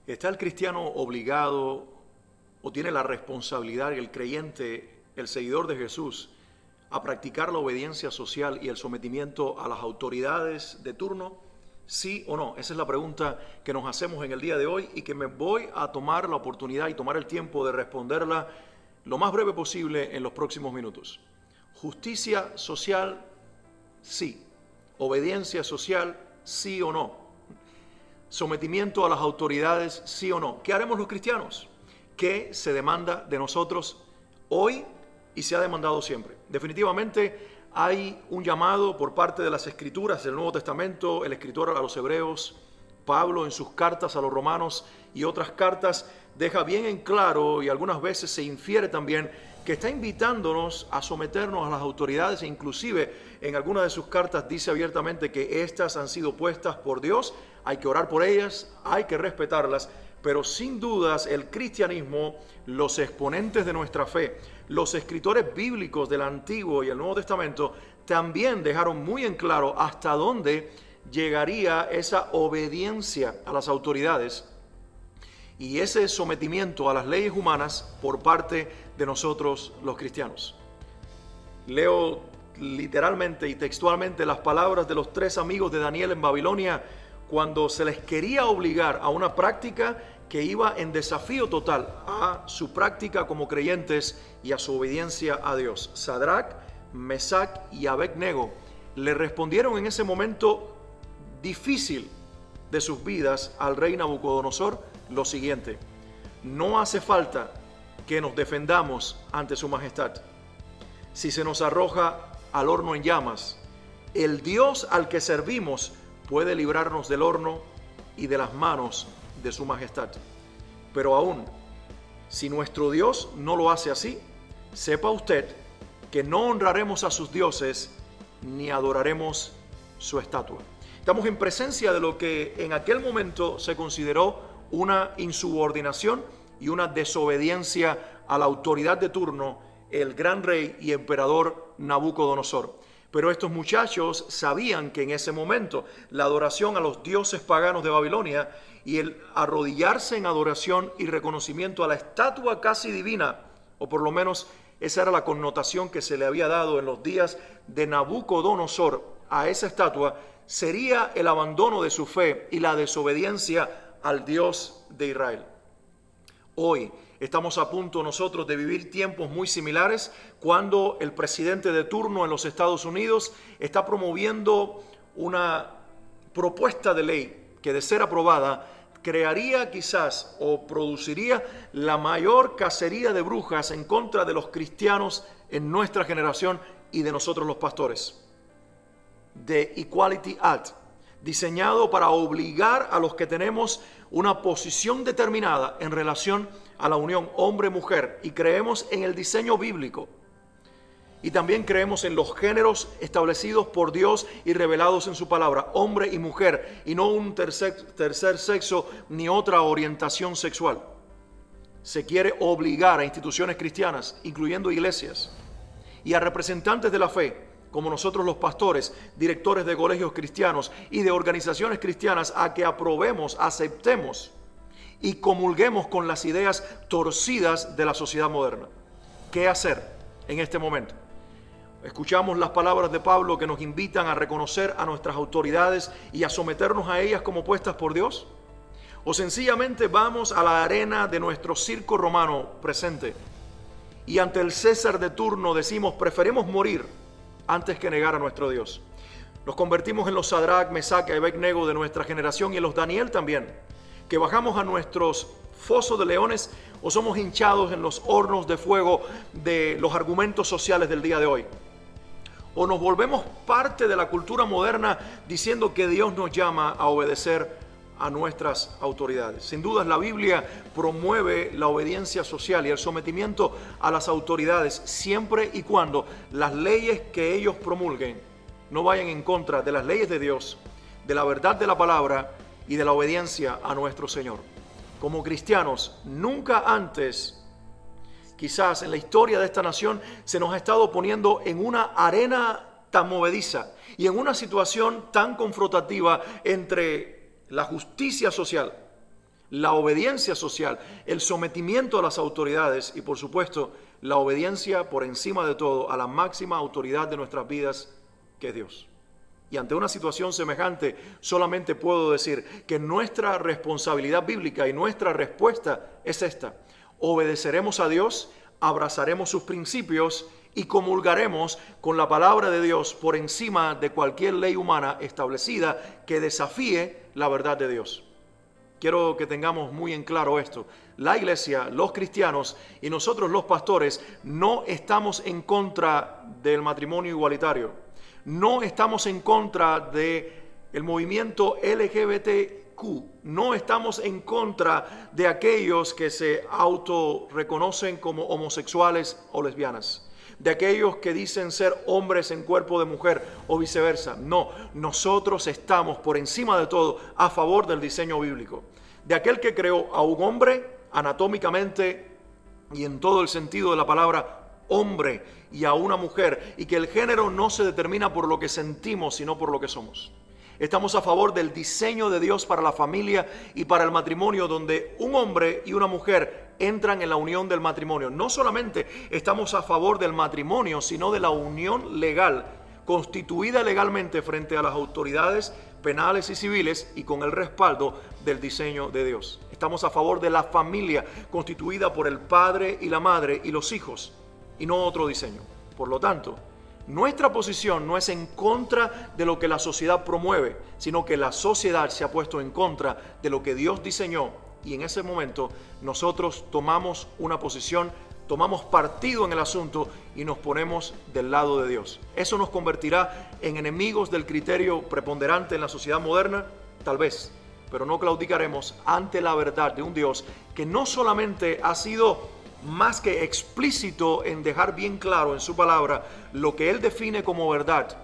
¿Está el cristiano obligado o tiene la responsabilidad, el creyente, el seguidor de Jesús, a practicar la obediencia social y el sometimiento a las autoridades de turno? ¿Sí o no? Esa es la pregunta que nos hacemos en el día de hoy y que me voy a tomar la oportunidad y tomar el tiempo de responderla lo más breve posible en los próximos minutos. Justicia social, sí. Obediencia social, sí o no. Sometimiento a las autoridades, sí o no. ¿Qué haremos los cristianos? ¿Qué se demanda de nosotros hoy y se ha demandado siempre? Definitivamente hay un llamado por parte de las Escrituras del Nuevo Testamento, el escritor a los Hebreos, Pablo en sus cartas a los Romanos y otras cartas deja bien en claro, y algunas veces se infiere también, que está invitándonos a someternos a las autoridades, e inclusive en algunas de sus cartas dice abiertamente que estas han sido puestas por Dios, hay que orar por ellas, hay que respetarlas, pero sin dudas el cristianismo, los exponentes de nuestra fe, los escritores bíblicos del Antiguo y el Nuevo Testamento también dejaron muy en claro hasta dónde llegaría esa obediencia a las autoridades y ese sometimiento a las leyes humanas por parte de nosotros los cristianos. Leo literalmente y textualmente las palabras de los 3 amigos de Daniel en Babilonia cuando se les quería obligar a una práctica que iba en desafío total a su práctica como creyentes y a su obediencia a Dios. Sadrach, Mesach y Abed-nego le respondieron en ese momento difícil de sus vidas al rey Nabucodonosor lo siguiente: no hace falta que nos defendamos ante su majestad. Si se nos arroja al horno en llamas, el Dios al que servimos puede librarnos del horno y de las manos de su majestad. Pero aún, si nuestro Dios no lo hace así, sepa usted que no honraremos a sus dioses ni adoraremos su estatua. Estamos en presencia de lo que en aquel momento se consideró una insubordinación y una desobediencia a la autoridad de turno, el gran rey y emperador Nabucodonosor. Pero estos muchachos sabían que en ese momento la adoración a los dioses paganos de Babilonia y el arrodillarse en adoración y reconocimiento a la estatua casi divina, o por lo menos esa era la connotación que se le había dado en los días de Nabucodonosor a esa estatua, sería el abandono de su fe y la desobediencia al Dios de Israel. Hoy estamos a punto nosotros de vivir tiempos muy similares cuando el presidente de turno en los Estados Unidos está promoviendo una propuesta de ley que, de ser aprobada, crearía quizás o produciría la mayor cacería de brujas en contra de los cristianos en nuestra generación y de nosotros los pastores. The Equality Act, diseñado para obligar a los que tenemos una posición determinada en relación a la unión hombre-mujer y creemos en el diseño bíblico y también creemos en los géneros establecidos por Dios y revelados en su palabra, hombre y mujer, y no un tercer sexo ni otra orientación sexual. Se quiere obligar a instituciones cristianas, incluyendo iglesias, y a representantes de la fe, como nosotros los pastores, directores de colegios cristianos y de organizaciones cristianas, a que aprobemos, aceptemos y comulguemos con las ideas torcidas de la sociedad moderna. ¿Qué hacer en este momento? Escuchamos las palabras de Pablo que nos invitan a reconocer a nuestras autoridades y a someternos a ellas como puestas por Dios. O sencillamente vamos a la arena de nuestro circo romano presente y ante el César de turno decimos: preferimos morir antes que negar a nuestro Dios. Nos convertimos en los Sadrach, Mesach y Abed-nego de nuestra generación y en los Daniel también, que bajamos a nuestros fosos de leones o somos hinchados en los hornos de fuego de los argumentos sociales del día de hoy. O nos volvemos parte de la cultura moderna diciendo que Dios nos llama a obedecer a nuestras autoridades. Sin dudas, la Biblia promueve la obediencia social y el sometimiento a las autoridades siempre y cuando las leyes que ellos promulguen no vayan en contra de las leyes de Dios, de la verdad de la palabra y de la obediencia a nuestro Señor. Como cristianos, nunca antes, quizás en la historia de esta nación, se nos ha estado poniendo en una arena tan movediza y en una situación tan confrontativa entre la justicia social, la obediencia social, el sometimiento a las autoridades y, por supuesto, la obediencia por encima de todo a la máxima autoridad de nuestras vidas, que es Dios. Y ante una situación semejante, solamente puedo decir que nuestra responsabilidad bíblica y nuestra respuesta es esta: obedeceremos a Dios, abrazaremos sus principios y comulgaremos con la palabra de Dios por encima de cualquier ley humana establecida que desafíe la verdad de Dios. Quiero que tengamos muy en claro esto. La iglesia, los cristianos y nosotros los pastores no estamos en contra del matrimonio igualitario. No estamos en contra del movimiento LGBTQ. No estamos en contra de aquellos que se autorreconocen como homosexuales o lesbianas, de aquellos que dicen ser hombres en cuerpo de mujer o viceversa. No, nosotros estamos por encima de todo a favor del diseño bíblico, de aquel que creó a un hombre anatómicamente y en todo el sentido de la palabra hombre, y a una mujer, y que el género no se determina por lo que sentimos, sino por lo que somos. Estamos a favor del diseño de Dios para la familia y para el matrimonio, donde un hombre y una mujer entran en la unión del matrimonio. No solamente estamos a favor del matrimonio, sino de la unión legal, constituida legalmente frente a las autoridades penales y civiles y con el respaldo del diseño de Dios. Estamos a favor de la familia constituida por el padre y la madre y los hijos, y no otro diseño. Por lo tanto, nuestra posición no es en contra de lo que la sociedad promueve, sino que la sociedad se ha puesto en contra de lo que Dios diseñó, y en ese momento nosotros tomamos una posición, tomamos partido en el asunto y nos ponemos del lado de Dios. ¿Eso nos convertirá en enemigos del criterio preponderante en la sociedad moderna? Tal vez, pero no claudicaremos ante la verdad de un Dios que no solamente ha sido más que explícito en dejar bien claro en su palabra lo que Él define como verdad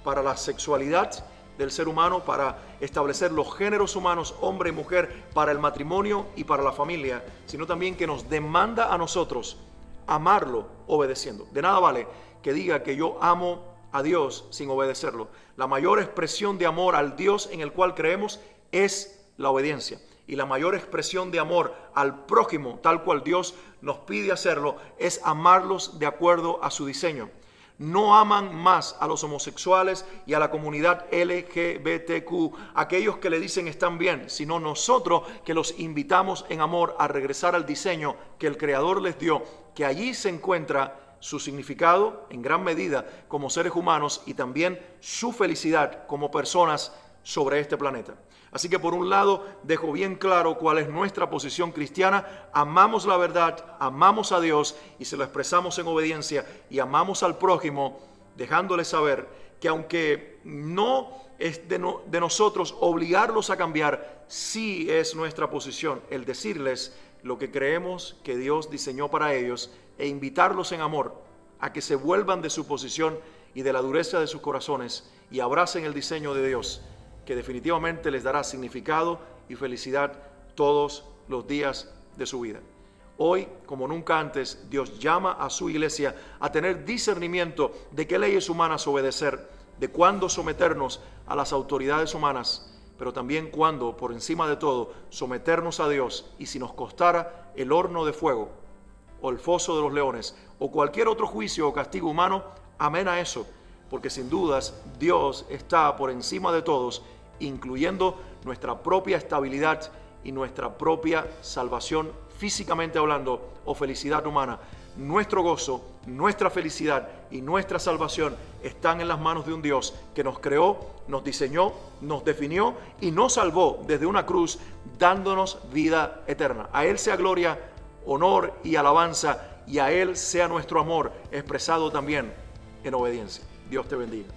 para la sexualidad del ser humano, para establecer los géneros humanos, hombre y mujer, para el matrimonio y para la familia, sino también que nos demanda a nosotros amarlo obedeciendo. De nada vale que diga que yo amo a Dios sin obedecerlo. La mayor expresión de amor al Dios en el cual creemos es la obediencia. Y la mayor expresión de amor al prójimo, tal cual Dios nos pide hacerlo, es amarlos de acuerdo a su diseño. No aman más a los homosexuales y a la comunidad LGBTQ, aquellos que le dicen están bien, sino nosotros que los invitamos en amor a regresar al diseño que el Creador les dio, que allí se encuentra su significado en gran medida como seres humanos y también su felicidad como personas sobre este planeta. Así que por un lado dejo bien claro cuál es nuestra posición cristiana: amamos la verdad, amamos a Dios y se lo expresamos en obediencia, y amamos al prójimo dejándole saber que aunque no es de nosotros obligarlos a cambiar, sí es nuestra posición el decirles lo que creemos que Dios diseñó para ellos e invitarlos en amor a que se vuelvan de su posición y de la dureza de sus corazones y abracen el diseño de Dios, que definitivamente les dará significado y felicidad todos los días de su vida. Hoy, como nunca antes, Dios llama a su iglesia a tener discernimiento de qué leyes humanas obedecer, de cuándo someternos a las autoridades humanas, pero también cuándo, por encima de todo, someternos a Dios, y si nos costara el horno de fuego o el foso de los leones o cualquier otro juicio o castigo humano, amén a eso, porque sin dudas Dios está por encima de todos, incluyendo nuestra propia estabilidad y nuestra propia salvación físicamente hablando o felicidad humana. Nuestro gozo, nuestra felicidad y nuestra salvación están en las manos de un Dios que nos creó, nos diseñó, nos definió y nos salvó desde una cruz, dándonos vida eterna. A Él sea gloria, honor y alabanza, y a Él sea nuestro amor expresado también en obediencia. Dios te bendiga.